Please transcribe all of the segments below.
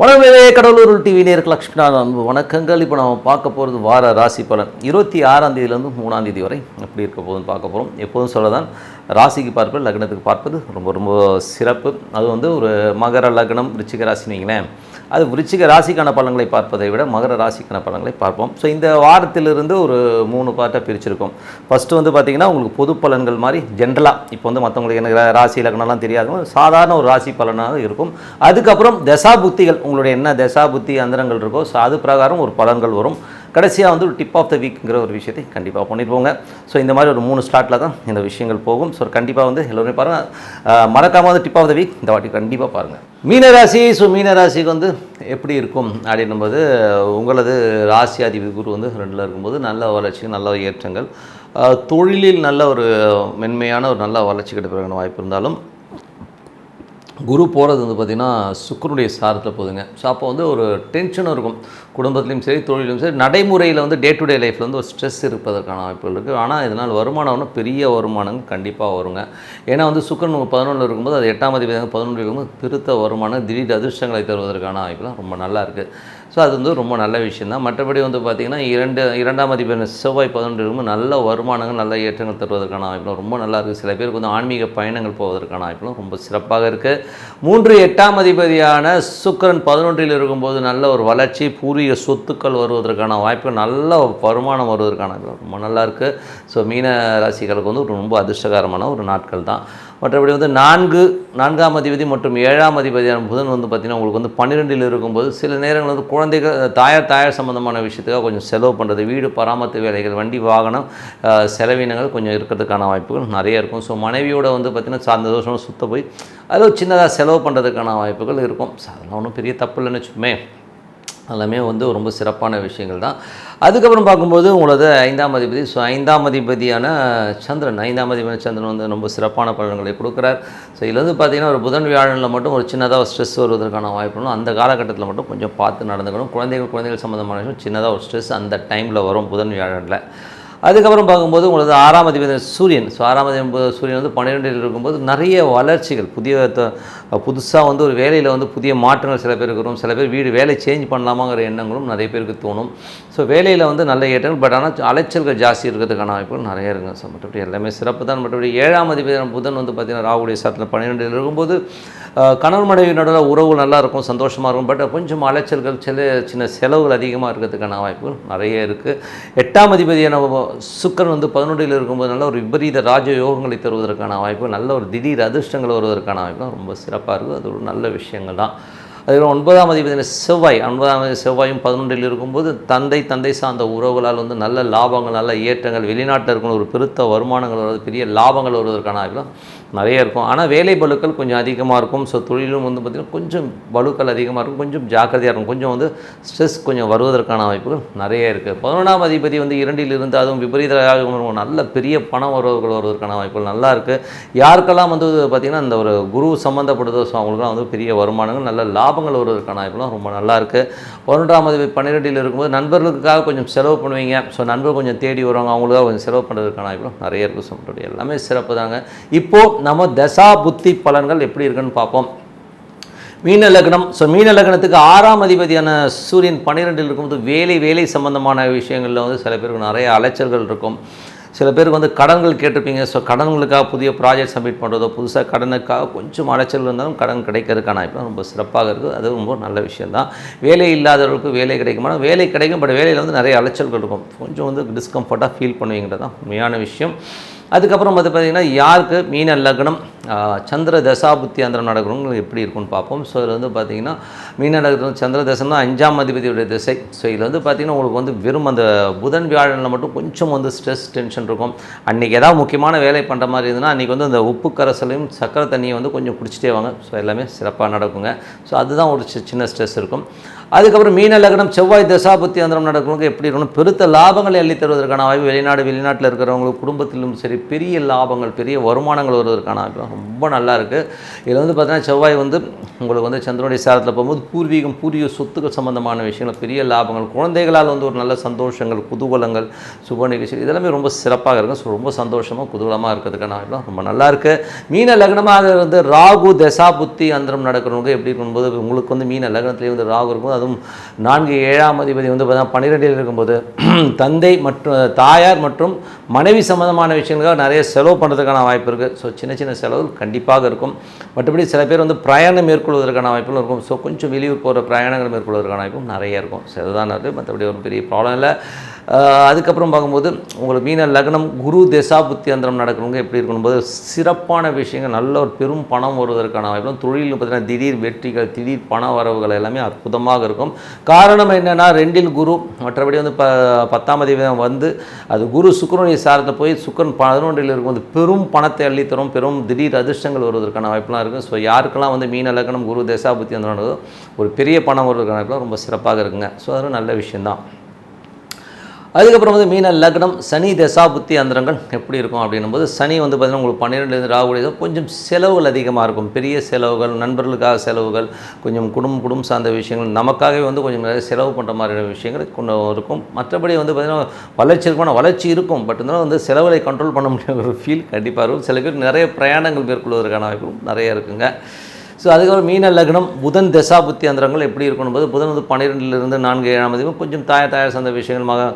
வணக்கமே Cuddalore TV நேருக்கு லக்ஷ்மிநாதன் அன்பு வணக்கங்கள். இப்போ நம்ம பார்க்க போகிறது வார ராசி பலன் 26ஆம் தேதியிலேருந்து 3ஆம் தேதி வரை எப்படி இருக்க போகுதுன்னு பார்க்க போகிறோம். எப்போதும் சொல்லதான் ராசிக்கு பார்ப்பது லக்னத்துக்கு பார்ப்பது ரொம்ப ரொம்ப சிறப்பு. அது வந்து ஒரு மகர லக்னம் விருச்சிக ராசின்னு வைங்களேன், அது விருச்சிக ராசிக்கான பலன்களை பார்ப்பதை விட மகர ராசிக்கான பலன்களை பார்ப்போம். ஸோ இந்த வாரத்திலிருந்து ஒரு 3 பார்ட்டாக பிரிச்சிருக்கோம். ஃபஸ்ட்டு வந்து பார்த்திங்கன்னா உங்களுக்கு பொது பலன்கள் மாதிரி ஜென்ரலாக இப்போ வந்து மற்றவங்களுக்கு எனக்கு ராசி லக்னம்லாம் தெரியாது, சாதாரண ஒரு ராசி பலனாக இருக்கும். அதுக்கப்புறம் தசா புத்திகள், உங்களுடைய என்ன தசா புத்தி அந்தரங்கள் இருக்கோ ஸோ அது பிரகாரம் ஒரு பலன்கள் வரும். கடைசியாக வந்து ஒரு டிப் ஆஃப் த வீக்ங்கிற ஒரு விஷயத்தை கண்டிப்பாக பண்ணியிருப்போங்க. ஸோ இந்த மாதிரி ஒரு 3 ஸ்லாட்டில் தான் இந்த விஷயங்கள் போகும். ஸோ கண்டிப்பாக வந்து எல்லோருமே பாருங்கள், மறக்காமல் வந்து டிப் ஆஃப் த வீக் இந்த வாட்டி கண்டிப்பாக பாருங்கள். மீனராசி, ஸோ மீனராசிக்கு வந்து எப்படி இருக்கும் அப்படின்னும்போது உங்களது ராசி அதிபதி குரு வந்து 2ல் இருக்கும்போது நல்ல வளர்ச்சி, நல்ல ஏற்றங்கள், தொழிலில் நல்ல ஒரு மென்மையான ஒரு நல்ல வளர்ச்சி கிடைப்பதற்கான வாய்ப்பு இருந்தாலும் குரு போகிறது வந்து பார்த்திங்கன்னா சுக்கிரனுடைய சாரத்தில் போகுதுங்க. ஸோ அப்போ வந்து ஒரு டென்ஷனும் இருக்கும் குடும்பத்துலேயும் சரி தொழிலும் சரி. நடைமுறையில் வந்து டே டு டே லைஃப்பில் வந்து ஒரு ஸ்ட்ரெஸ் இருப்பதற்கான வாய்ப்புகள் இருக்குது. ஆனால் இதனால் வருமானம் பெரிய வருமானம் கண்டிப்பாக வருங்க. ஏன்னா வந்து சுக்கிரன் 11 இருக்கும்போது அது 8ஆம் அதிபதி 11 இருக்கும்போது பெருத்த வருமானம், திடீர் அதிர்ஷ்டங்களை தருவதற்கான வாய்ப்புலாம் ரொம்ப நல்லா இருக்குது. ஸோ அது வந்து ரொம்ப நல்ல விஷயந்தான். மற்றபடி வந்து பார்த்திங்கன்னா 2ஆம் அதிபதி செவ்வாய் 11 இருக்கும்போது நல்ல வருமானங்கள், நல்ல ஏற்றங்கள் தருவதற்கான வாய்ப்புலாம் ரொம்ப நல்லா இருக்குது. சில பேருக்கு வந்து ஆன்மீக பயணங்கள் போவதற்கான வாய்ப்புலாம் ரொம்ப சிறப்பாக இருக்குது. 3 8ஆம் அதிபதியான சுக்கிரன் 11ல் இருக்கும்போது நல்ல ஒரு வளர்ச்சி, பூர்வீக சொத்துக்கள் வருவதற்கான வாய்ப்பு, நல்ல வருமானம் வருவதற்கான வாய்ப்பு ரொம்ப நல்லா இருக்குது. ஸோ மீன ராசிகளுக்கு வந்து ரொம்ப அதிர்ஷ்டகரமான ஒரு நாட்கள் தான். மற்றபடி வந்து 4ஆம் அதிபதி மற்றும் 7ஆம் அதிபதியான புதன் வந்து பார்த்திங்கன்னா உங்களுக்கு வந்து 12ல் இருக்கும்போது சில நேரங்கள் வந்து குழந்தைகள் தாயார் சம்மந்தமான விஷயத்துக்காக கொஞ்சம் செலவு பண்ணுறது, வீடு பராமரிப்பு வேலைகள், வண்டி வாகனம் செலவினங்கள் கொஞ்சம் இருக்கிறதுக்கான வாய்ப்புகள் நிறைய இருக்கும். ஸோ மனைவியோடு வந்து பார்த்திங்கன்னா சார்ந்த தோஷம் சுத்த போய் அதில் சின்னதாக செலவு பண்ணுறதுக்கான வாய்ப்புகள் இருக்கும். ஸோ அதெல்லாம் ஒன்றும் பெரிய தப்பு இல்லைன்னு வச்சுக்கோமே, எல்லாமே வந்து ரொம்ப சிறப்பான விஷயங்கள் தான். அதுக்கப்புறம் பார்க்கும்போது உங்களது 5ஆம் அதிபதி, ஸோ 5ஆம் அதிபதியான சந்திரன், 5ஆம் அதிபதியான சந்திரன் வந்து ரொம்ப சிறப்பான பலன்களை கொடுக்குறார். ஸோ இதில் வந்து பார்த்திங்கன்னா ஒரு புதன் வியாழனில் மட்டும் ஒரு சின்னதாக ஸ்ட்ரெஸ் வருவதற்கான வாய்ப்புகளும் அந்த காலகட்டத்தில் மட்டும் கொஞ்சம் பார்த்து நடந்துக்கணும். குழந்தைகள் சம்மந்தமான விஷயம் சின்னதாக ஒரு ஸ்ட்ரெஸ் அந்த டைமில் வரும் புதன் வியாழனில். அதுக்கப்புறம் பார்க்கும்போது உங்களுக்கு 6ஆம் அதிபதி சூரியன், ஸோ 6ஆம் அதிபதி சூரியன் வந்து 12ல் இருக்கும்போது நிறைய வளர்ச்சிகள், புதுசாக வந்து ஒரு வேலையில் வந்து புதிய மாற்றங்கள் சில பேருக்கு வரும். சில பேர் வீடு வேலை சேஞ்ச் பண்ணலாமாங்கிற எண்ணங்களும் நிறைய பேருக்கு தோணும். ஸோ வேலையில் வந்து நல்ல ஏற்றங்கள், பட் ஆனால் அலைச்சல்கள் ஜாஸ்தி இருக்கிறதுக்கான வாய்ப்புகள் நிறைய இருக்குங்க. ஸோ மற்றபடி எல்லாமே சிறப்பு தான். மற்றபடி 7ஆம் அதிபதியான புதன் வந்து பார்த்திங்கன்னா ராகுடைய சாரத்தில் 12ல் இருக்கும்போது கணவன் மனைவி நடுவில் உறவு நல்லா இருக்கும், சந்தோஷமாக இருக்கும். பட் கொஞ்சம் அலைச்சல்கள், சின்ன செலவுகள் அதிகமாக இருக்கிறதுக்கான வாய்ப்புகள் நிறைய இருக்குது. 8ஆம் அதிபதியான சுக்கிரன் வந்து 11ல் இருக்கும்போது நல்ல ஒரு விபரீத ராஜயோகங்களை தருவதற்கான வாய்ப்பு, நல்ல ஒரு திடீர் அதிர்ஷ்டங்கள் வருவதற்கான வாய்ப்பு ரொம்ப சிறப்பாக இருக்குது. அது ஒரு நல்ல விஷயங்கள் தான். அதுக்கப்புறம் 9ஆம் அதிபதியான செவ்வாயும் 11ல் இருக்கும்போது தந்தை சார்ந்த உறவுகளால் வந்து நல்ல லாபங்கள், நல்ல ஏற்றங்கள், வெளிநாட்டில் இருக்கணும் ஒரு பெருத்த வருமானங்கள் வருவது, பெரிய லாபங்கள் வருவதற்கான வாய்ப்புலாம் நிறைய இருக்கும். ஆனால் வேலை பளுக்கள் கொஞ்சம் அதிகமாக இருக்கும். ஸோ தொழிலும் வந்து பார்த்திங்கன்னா கொஞ்சம் பளுக்கள் அதிகமாக இருக்கும், கொஞ்சம் ஜாக்கிரதையாக இருக்கும், கொஞ்சம் வந்து ஸ்ட்ரெஸ் கொஞ்சம் வருவதற்கான வாய்ப்புகள் நிறைய இருக்குது. 11ஆம் அதிபதி வந்து 2ல் இருந்து அதுவும் விபரீதமாக நல்ல பெரிய பணம் வருவதற்கான வாய்ப்புகள் நல்லா இருக்குது. யாருக்கெல்லாம் வந்து பார்த்திங்கன்னா இந்த ஒரு குரு சம்மந்தப்படுதோ ஸோ அவங்களுக்குலாம் வந்து பெரிய வருமானங்கள், நல்ல லாபங்கள் வருவதற்கான வாய்ப்புலாம் ரொம்ப நல்லா இருக்குது. 11ஆம் அதிபதி 12ல் இருக்கும்போது நண்பர்களுக்காக கொஞ்சம் செலவு பண்ணுவீங்க. ஸோ நண்பர்கள் கொஞ்சம் தேடி வருவாங்க, அவங்களுக்காக கொஞ்சம் செலவு பண்ணுறதுக்கான வாய்ப்புலாம் நிறைய இருக்குது. ஸோ எல்லாமே சிறப்பு தாங்க. இப்போது நம்ம தசா புத்தி பலன்கள் எப்படி இருக்குன்னு பார்ப்போம். மீன லக்னம், ஸோ மீன லக்னத்துக்கு 6ஆம் அதிபதியான சூரியன் 12ல் இருக்கும்போது வேலை சம்பந்தமான விஷயங்களில் வந்து சில பேருக்கு நிறைய அலைச்சல்கள் இருக்கும். சில பேருக்கு வந்து கடன்கள் கேட்டிருப்பீங்க. ஸோ கடன்களுக்காக புதிய ப்ராஜெக்ட் சப்மிட் பண்ணுறதோ, புதுசாக கடனுக்காக கொஞ்சம் அலைச்சல் இருந்தாலும் கடன் கிடைக்கிறதுக்கான வாய்ப்பு ரொம்ப சிறப்பாக இருக்குது. அது ரொம்ப நல்ல விஷயந்தான். வேலை இல்லாதவர்களுக்கு வேலை கிடைக்குமா, வேலை கிடைக்கும். பட் வேலையில் வந்து நிறைய அலைச்சல்கள் இருக்கும், கொஞ்சம் வந்து டிஸ்கம்ஃபர்ட்டாக ஃபீல் பண்ணுவீங்கிறது தான் உண்மையான விஷயம். அதுக்கப்புறம் வந்து பார்த்திங்கன்னா யாருக்கு மீன லக்னம் சந்திர தசாபுத்தி அந்தரம் நடக்கிறவங்களுக்கு எப்படி இருக்குன்னு பார்ப்போம். ஸோ இதில் வந்து பார்த்திங்கன்னா மீன லக்னம் சந்திர தசம்னா 5ஆம் அதிபதியுடைய திசை. ஸோ இதில் வந்து பார்த்திங்கன்னா உங்களுக்கு வந்து வெறும் அந்த புதன் வியாழனில் மட்டும் கொஞ்சம் வந்து ஸ்ட்ரெஸ் டென்ஷன் இருக்கும். அன்றைக்கி ஏதாவது முக்கியமான வேலை பண்ணுற மாதிரி இருந்ததுன்னா அன்றைக்கி வந்து அந்த உப்பு கரைசலையும் சக்கரை தண்ணியை வந்து கொஞ்சம் குடிச்சிட்டே வாங்க. ஸோ எல்லாமே சிறப்பாக நடக்குங்க. ஸோ அதுதான் ஒரு சின்ன ஸ்ட்ரெஸ் இருக்கும். அதுக்கப்புறம் மீன லக்னம் செவ்வாய் தசாபுத்தி அந்தரம் நடக்கிறவங்களுக்கு எப்படி இருக்கணும், பெருத்த லாபங்களை அள்ளி தருவதற்கான வாய்ப்பு, வெளிநாட்டில் இருக்கிறவங்களுக்கு குடும்பத்திலும் சரி பெரிய லாபங்கள், பெரிய வருமானங்கள் வருவதற்கான வாய்ப்பு ரொம்ப நல்லா இருக்குது. இதில் வந்து பார்த்தீங்கன்னா செவ்வாய் வந்து உங்களுக்கு வந்து சந்திரனுடைய சாரத்தில் போகும்போது பூர்வீக சொத்துக்கள் சம்மந்தமான விஷயங்கள், பெரிய லாபங்கள், குழந்தைகளால் வந்து ஒரு நல்ல சந்தோஷங்கள், குதூகலங்கள், சுப நிகழ்ச்சி இதெல்லாமே ரொம்ப சிறப்பாக இருக்கும். ஸோ ரொம்ப சந்தோஷமாக குதூகலமாக இருக்கிறதுக்கான வாய்ப்புலாம் ரொம்ப நல்லா இருக்குது. மீன லக்னமாக வந்து ராகு தசா புத்தி அந்தரம் நடக்கிறவங்க எப்படி இருக்கும்போது உங்களுக்கு வந்து மீன லக்னத்திலே வந்து ராகு இருக்கும்போது, அதுவும் 4 அதிபதி வந்து பார்த்தீங்கன்னா 12 இருக்கும்போது தந்தை மற்றும் தாயார் மற்றும் மனைவி சம்மந்தமான விஷயங்களுக்காக நிறைய செலவு பண்ணுறதுக்கான வாய்ப்பு இருக்குது. ஸோ சின்ன சின்ன செலவுகள் கண்டிப்பாக இருக்கும். மற்றபடி சில பேர் வந்து பிரயாணம் மேற்கொள்வதற்கான வாய்ப்புகளும் இருக்கும். ஸோ கொஞ்சம் வெளியூர் போகிற பிரயாணங்கள் மேற்கொள்வதற்கான வாய்ப்பும் நிறைய இருக்கும். ஸோ அதுதான் அது, மற்றபடி ஒரு பெரிய ப்ராப்ளம் இல்லை. அதுக்கப்புறம் பார்க்கும்போது உங்களுக்கு மீன லக்னம் குரு தசா புத்தி அந்தரம் நடக்கிறவங்க எப்படி இருக்கணும்போது சிறப்பான விஷயங்கள், நல்ல ஒரு பெரும் பணம் வருவதற்கான வாய்ப்பும், தொழில் பார்த்தீங்கன்னா திடீர் வெற்றிகள், திடீர் பண வரவுகள் எல்லாமே அற்புதமாக இருக்கும். காரணம் என்னென்னா 2 குரு, மற்றபடி வந்து 10ஆம் அதிபதி வந்து அது குரு சுக்கிரனுடைய சாரத்தில் போய் சுக்கிரன் 11 இருக்கும்போது பெரும் பணத்தை அள்ளித்தரும், பெரும் திடீர் அதிர்ஷ்டங்கள் வருவதற்கான வாய்ப்புலாம் இருக்குது. ஸோ யாருக்கெல்லாம் வந்து மீன லக்னம் குரு தசா புத்தி அந்தரம் ஒரு பெரிய பணம் வருவதற்கான வாய்ப்புலாம் ரொம்ப சிறப்பாக இருக்குங்க. ஸோ அது நல்ல விஷயந்தான். அதுக்கப்புறம் வந்து மீன லக்னம் சனி தசா புத்தி அந்தரங்கள் எப்படி இருக்கும் அப்படின்னும்போது, சனி வந்து பார்த்திங்கன்னா உங்களுக்கு 12 ராகுடைய கொஞ்சம் செலவுகள் அதிகமாக இருக்கும். பெரிய செலவுகள், நண்பர்களுக்காக செலவுகள், கொஞ்சம் குடும்பம் சார்ந்த விஷயங்கள், நமக்காகவே வந்து கொஞ்சம் நிறைய செலவு பண்ணுற மாதிரியான விஷயங்கள் கொண்டு இருக்கும். மற்றபடி வந்து பார்த்திங்கன்னா வளர்ச்சி இருக்கும். பட் இருந்தாலும் வந்து செலவுகளை கண்ட்ரோல் பண்ண முடியாத ஒரு ஃபீல் கண்டிப்பாக இருக்கும். சில பேர் நிறைய பிரயாணங்கள் மேற்கொள்வதற்கான வாய்ப்பும் நிறைய இருக்குங்க. ஸோ அதுக்கப்புறம் மீன லக்னம் புதன் தசா புத்தி அந்தரங்கள் எப்படி இருக்கணும்போது, புதன் வந்து 12 4 அதிபதி கொஞ்சம் தாயார் சார்ந்த விஷயங்கள்,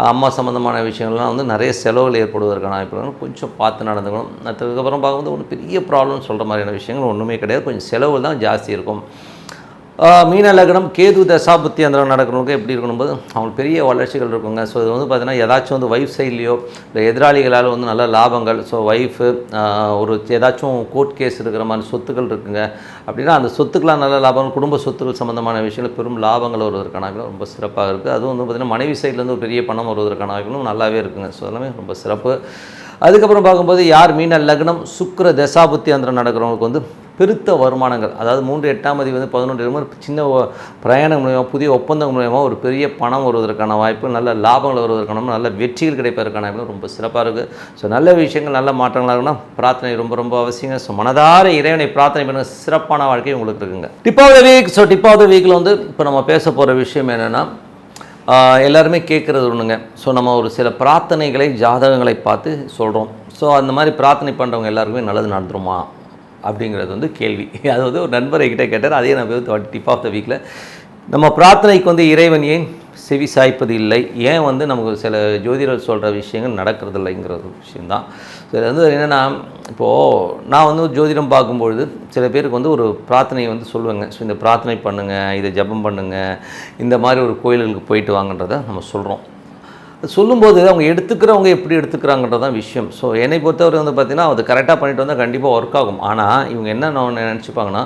அம்மா சம்மந்தமான விஷயங்கள்லாம் வந்து நிறைய செலவுகள் ஏற்படுவதற்கான வாய்ப்புகள் கொஞ்சம் பார்த்து நடந்துக்கணும். அதுக்கப்புறம் பார்க்கும்போது ஒன்றும் பெரிய ப்ராப்ளம் சொல்கிற மாதிரியான விஷயங்கள் ஒன்றுமே கிடையாது. கொஞ்சம் செலவு தான் ஜாஸ்தி இருக்கும். மீன லக்னம் கேது தசா புத்தி அந்தரம் நடக்கிறவங்க எப்படி இருக்கணும்போது அவங்களுக்கு பெரிய வளர்ச்சிகள் இருக்குங்க. ஸோ இது வந்து பார்த்திங்கன்னா ஏதாச்சும் வந்து ஒய்ஃப் சைட்லேயோ இல்லை எதிராளிகளால் வந்து நல்ல லாபங்கள், ஸோ ஒய்ஃபு ஒரு ஏதாச்சும் கோர்ட் கேஸ் இருக்கிற மாதிரி சொத்துக்கள் இருக்குங்க அப்படின்னா அந்த சொத்துக்கெலாம் நல்ல லாபங்கள், குடும்ப சொத்துக்கள் சம்மந்தமான விஷயங்கள் பெரும் லாபங்கள் வருவதற்கான வாய்ப்புகள் ரொம்ப சிறப்பாக இருக்குது. அதுவும் வந்து பார்த்திங்கன்னா மனைவி சைட்லேருந்து ஒரு பெரிய பணம் வருவதற்கான வாய்ப்புகளும் நல்லாவே இருக்குங்க. ஸோ எல்லாமே ரொம்ப சிறப்பு. அதுக்கப்புறம் பார்க்கும்போது யார் மீன லக்னம் சுக்கிர தசாபுத்தி அந்தரம் நடக்கிறவங்களுக்கு வந்து பெருத்த வருமானங்கள், அதாவது 3 8ஆம் அதிபதி வந்து 11 சின்ன பிரயாணம் மூலமாக, புதிய ஒப்பந்தம் மூலமாக ஒரு பெரிய பணம் வருவதற்கான வாய்ப்பு, நல்ல லாபங்கள் வருவதற்கான, நல்ல வெற்றிகள் கிடைப்பதற்கான வாய்ப்பு ரொம்ப சிறப்பாக இருக்குது. ஸோ நல்ல விஷயங்கள், நல்ல மாற்றங்களாக இருக்குன்னா பிரார்த்தனை ரொம்ப ரொம்ப அவசியங்க. ஸோ மனதார இறைவனை பிரார்த்தனை பண்ணுங்கள், சிறப்பான வாழ்க்கை உங்களுக்கு இருக்குங்க. Tip of the week. So tip of the வீக்கில் வந்து இப்போ நம்ம பேச போகிற விஷயம் என்னென்னா, எல்லாருமே கேட்குறது ஒன்றுங்க. ஸோ நம்ம ஒரு சில பிரார்த்தனைகளை, ஜாதகங்களை பார்த்து சொல்கிறோம். ஸோ அந்த மாதிரி பிரார்த்தனை பண்ணுறவங்க எல்லாருக்குமே நல்லது நடந்துருமா அப்படிங்கிறது வந்து கேள்வி. அது வந்து ஒரு நண்பர் என்கிட்ட கேட்டார். அதே நம்ம வந்து டிப் ஆஃப் த வீக்கில் நம்ம பிரார்த்தனைக்கு வந்து இறைவன் ஏன் செவி சாய்ப்பது இல்லை, ஏன் வந்து நமக்கு சில ஜோதிடர் சொல்கிற விஷயங்கள் நடக்கிறது இல்லைங்கிற ஒரு விஷயந்தான். ஸோ இது வந்து என்னென்னா, இப்போது நான் வந்து ஜோதிடம் பார்க்கும்பொழுது சில பேருக்கு வந்து ஒரு பிரார்த்தனையை வந்து சொல்லுவேங்க. ஸோ இந்த பிரார்த்தனை பண்ணுங்கள், இதை ஜபம் பண்ணுங்கள், இந்த மாதிரி ஒரு கோயில்களுக்கு போயிட்டு வாங்கன்றதை நம்ம சொல்கிறோம். சொல்லும்போது அவங்க எடுத்துக்கிறவங்க எப்படி எடுத்துக்கிறாங்கன்றது தான் விஷயம். ஸோ என்னை பொறுத்தவரை வந்து பார்த்திங்கன்னா அது கரெக்டாக பண்ணிட்டு வந்தால் கண்டிப்பாக ஒர்க் ஆகும். ஆனால் இவங்க என்ன நினச்சிப்பாங்கன்னா,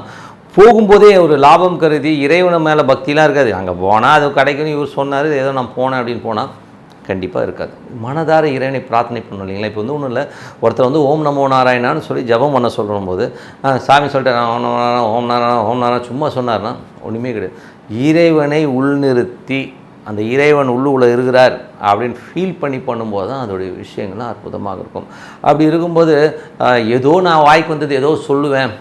போகும்போதே ஒரு லாபம் கருதி இறைவனை மேலே பக்திலாம் இருக்காது. அங்கே போனால் அது கிடைக்குன்னு இவர் சொன்னார், ஏதோ நான் போனேன் அப்படின்னு போனால் கண்டிப்பாக இருக்காது. மனதார இறைவனை பிரார்த்தனை பண்ணணும் இல்லைங்களா. இப்போ வந்து ஒன்றும் இல்லை, ஒருத்தர் வந்து ஓம் நமோ நாராயணான்னு சொல்லி ஜபம் பண்ண சொல்லும் போது சாமி சொல்லிட்டு ஓம் நாராயணா சும்மா சொன்னார்னா ஒன்றுமே கிடையாது. இறைவனை உள்நிறுத்தி அந்த இறைவன் உள்ளுக்குள்ளே இருக்கிறார் அப்படின்னு ஃபீல் பண்ணி பண்ணும்போது தான் அதோடைய விஷயங்கள்லாம் அற்புதமாக இருக்கும். அப்படி இருக்கும்போது ஏதோ நான் வாய்க்கு வந்தது ஏதோ சொல்லுவேன்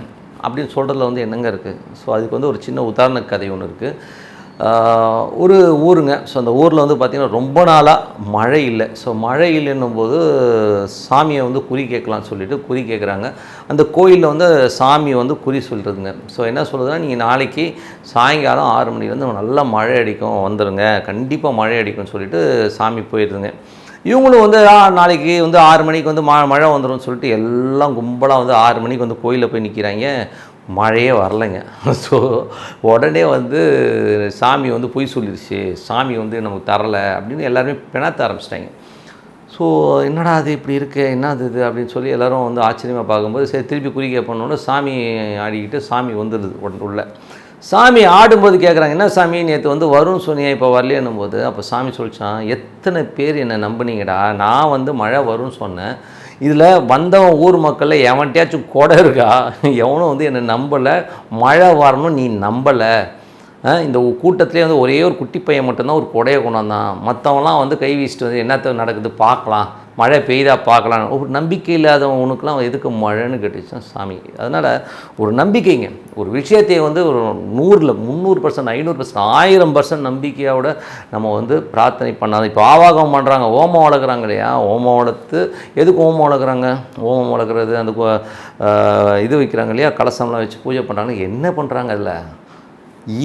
அப்படின்னு சொல்கிறதுல வந்து என்னங்க இருக்குது. ஸோ அதுக்கு வந்து ஒரு சின்ன உதாரண கதை ஒன்று இருக்குது. ஒரு ஊருங்க. ஸோ அந்த ஊரில் வந்து பார்த்திங்கன்னா ரொம்ப நாளாக மழை இல்லை. ஸோ மழை இல்லைன்னும் போது சாமியை வந்து குறி கேட்கலான்னு சொல்லிவிட்டு குறி கேட்குறாங்க. அந்த கோயிலில் வந்து சாமி வந்து குறி சொல்கிறதுங்க. ஸோ என்ன சொல்லுதுன்னா, நீங்கள் நாளைக்கு சாயங்காலம் 6 மணிலேருந்து நல்லா மழை அடிக்கும், வந்துடுங்க, கண்டிப்பாக மழை அடிக்கும்னு சொல்லிவிட்டு சாமி போயிடுதுங்க. இவங்களும் வந்து நாளைக்கு வந்து 6 மணிக்கு வந்து மழை வந்துடும் சொல்லிட்டு எல்லாம் கும்பலாக வந்து 6 மணிக்கு வந்து கோயிலில் போய் நிற்கிறாங்க. மழையே வரலைங்க. ஸோ உடனே வந்து சாமி வந்து பொய் சொல்லிடுச்சு, சாமி வந்து நமக்கு தரலை அப்படின்னு எல்லாருமே பிணத்த ஆரம்பிச்சிட்டாங்க. ஸோ என்னடா அது இப்படி இருக்குது, என்னது இது அப்படின்னு சொல்லி எல்லோரும் வந்து ஆச்சரியமாக பார்க்கும்போது சரி திருப்பி குறிக்க பண்ணோன்னு சாமி ஆடிக்கிட்டு சாமி வந்துடுது உள்ள. சாமி ஆடும்போது கேட்குறாங்க, என்ன சாமி நேற்று வந்து வரும்னு சொன்னியா இப்போ வரலையேன்னும் போது அப்போ சாமி சொல்லிச்சான், எத்தனை பேர் என்னை நம்பினீங்கடா, நான் வந்து மழை வரும்னு சொன்னேன், இதில் வந்தவன் ஊர் மக்களில் எவன்ட்டையாச்சும் கொடை இருக்கா, எவனும் வந்து என்னை நம்பலை, மழை வரணும் நீ நம்பலை, இந்த கூட்டத்துலேயே வந்து ஒரே ஒரு குட்டி பையன் மட்டும்தான் ஒரு கொடையை கொண்டாந்தான், மற்றவங்களாம் வந்து கை வீசிட்டு வந்து என்னத்த நடக்குது பார்க்கலாம் மழை பெய்தா பார்க்கலாம். ஒரு நம்பிக்கை இல்லாதவனுக்குலாம் எதுக்கு மழைன்னு கேட்டுச்சுன்னா சாமி. அதனால் ஒரு நம்பிக்கைங்க, ஒரு விஷயத்தை வந்து ஒரு 100ல் 300%, 500%, 1000% நம்பிக்கையோட நம்ம வந்து பிரார்த்தனை பண்ணாத. இப்போ ஆவாகம் பண்ணுறாங்க, ஓமம் வளர்க்குறாங்க இல்லையா? ஓமம் வளர்த்து எதுக்கு ஓமம் வளர்க்குறாங்க? ஓமம் வளர்க்குறது அந்த இது வைக்கிறாங்க இல்லையா? கலசம்லாம் வச்சு பூஜை பண்ணுறாங்க. என்ன பண்ணுறாங்க? அதில்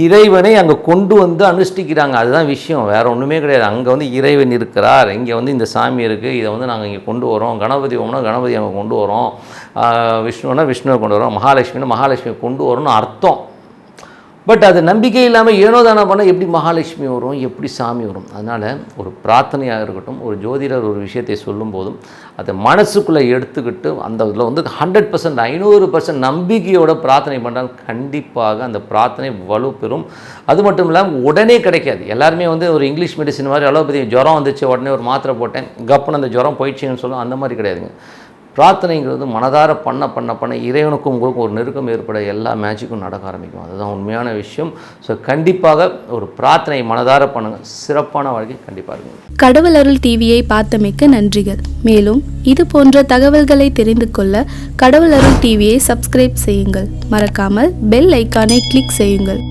இறைவனை அங்கே கொண்டு வந்து அனுஷ்டிக்கிறாங்க. அதுதான் விஷயம், வேறு ஒன்றுமே கிடையாது. அங்கே வந்து இறைவன் இருக்கிறார், இங்கே வந்து இந்த சாமி இருக்குது, இதை வந்து நாங்கள் இங்கே கொண்டு வரோம். கணபதி ஓம்னா கணபதி அங்கே கொண்டு வரோம், விஷ்ணுனா விஷ்ணுவை கொண்டு வரோம், மகாலட்சுமினா மகாலட்சுமியை கொண்டு வரோம்னு அர்த்தம். பட் அது நம்பிக்கை இல்லாமல் ஏனோ தானே பண்ணால் எப்படி மகாலட்சுமி வரும், எப்படி சாமி வரும்? அதனால் ஒரு பிரார்த்தனையாக இருக்கட்டும், ஒரு ஜோதிடர் ஒரு விஷயத்தை சொல்லும் போதும் அதை மனசுக்குள்ளே எடுத்துக்கிட்டு அந்த இதில் வந்து 100%, 500% நம்பிக்கையோட பிரார்த்தனை பண்ணால் கண்டிப்பாக அந்த பிரார்த்தனை வலுப்பெறும். அது மட்டும் இல்லாமல் உடனே கிடைக்காது. எல்லாருமே வந்து ஒரு இங்கிலீஷ் மெடிசன் மாதிரி அலோபதி ஜுரம் வந்துச்சு உடனே ஒரு மாத்திரை போட்டேன் கப்புன்னு அந்த ஜுரம் போயிடுச்சுன்னு சொல்லும், அந்த மாதிரி கிடையாதுங்க. பிரார்த்தனைங்கிறது மனதார பண்ண இறைவனுக்கும் உங்களுக்கும் ஒரு நெருக்கம் ஏற்பட எல்லா மேஜிக்கும் நடக்க ஆரம்பிக்கும். அதுதான் உண்மையான விஷயம். ஸோ கண்டிப்பாக ஒரு பிரார்த்தனை மனதார பண்ணுங்கள், சிறப்பான வாழ்க்கை கண்டிப்பாக இருக்கும். கடவுள் அருள் டிவியை பார்த்தமைக்கு நன்றிகள். மேலும் இது போன்ற தகவல்களை தெரிந்து கொள்ள கடவுள் அருள் டிவியை சப்ஸ்கிரைப் செய்யுங்கள். மறக்காமல் பெல் ஐக்கானை கிளிக் செய்யுங்கள்.